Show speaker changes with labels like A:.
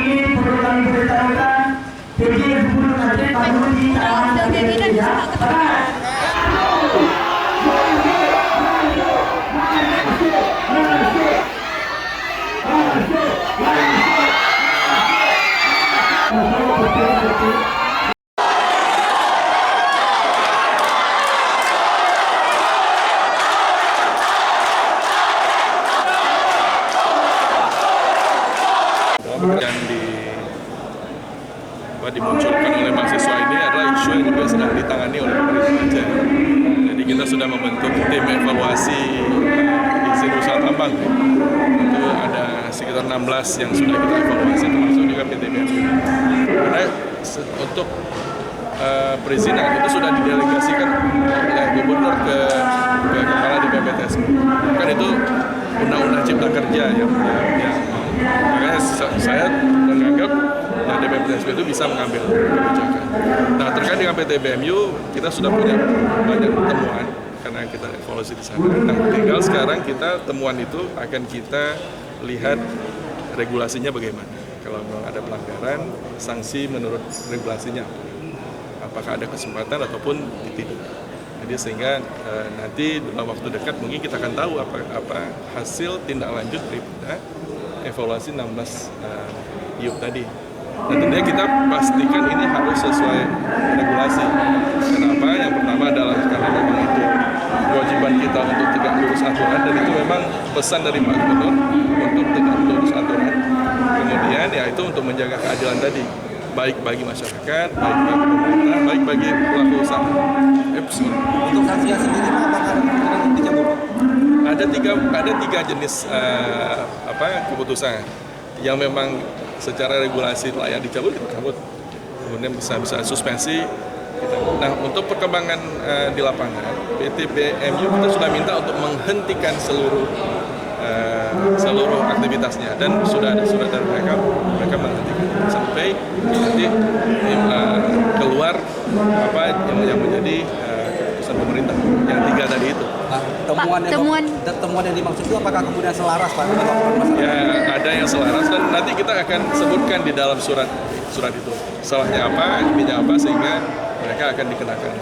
A: ini perlu kami beritahukan PJ Gubernur Aceh Pak Rudi
B: yang dimunculkan oleh mahasiswa ini adalah isu yang juga sedang ditangani oleh pemerintah Aceh. Jadi kita sudah membentuk tim evaluasi izin usaha tambang. Itu ada sekitar 16 yang sudah kita evaluasi, termasuk juga PT BMU. Karena untuk perizinan itu sudah didelegasikan oleh gubernur ke kepala di BPTS. Kan itu undang-undang cipta kerja yang makanya saya menganggap di BPTS itu bisa mengambil kebijakan. Nah, terkait dengan PT BMU, kita sudah punya banyak temuan karena kita evaluasi di sana. Nah, tinggal sekarang temuan itu akan kita lihat regulasinya bagaimana. Kalau memang ada pelanggaran, sanksi menurut regulasinya apakah ada kesempatan ataupun tidak. Jadi sehingga nanti dalam waktu dekat mungkin kita akan tahu apa hasil tindak lanjut daripada evaluasi 16 IUP tadi. Dan tentunya kita pastikan ini harus sesuai regulasi. Kenapa? Yang pertama adalah karena memang itu kewajiban kita untuk tegak lurus aturan, dan itu memang pesan dari Pak Gubernur untuk tegak lurus aturan. Kemudian ya itu untuk menjaga keadilan tadi, baik bagi masyarakat, baik bagi pemerintah, baik bagi pelaku usaha.
C: Untuk sanksinya sendiri apakah dicabut?
B: Ada tiga jenis keputusan yang memang secara regulasi layak dicabut, kita cabut. Kemudian bisa suspensi. Nah, untuk perkembangan di lapangan, PT BMU kita sudah minta untuk menghentikan seluruh aktivitasnya, dan sudah ada surat dari mereka menghentikan sampai nanti keluar apa yang menjadi keputusan pemerintah yang tiga tadi itu.
C: Nah, temuan yang dimaksud itu apakah kemudian selaras Pak?
B: Ya, ada yang selaras, dan nanti kita akan sebutkan di dalam surat itu salahnya apa, ininya apa, sehingga mereka akan dikenakan.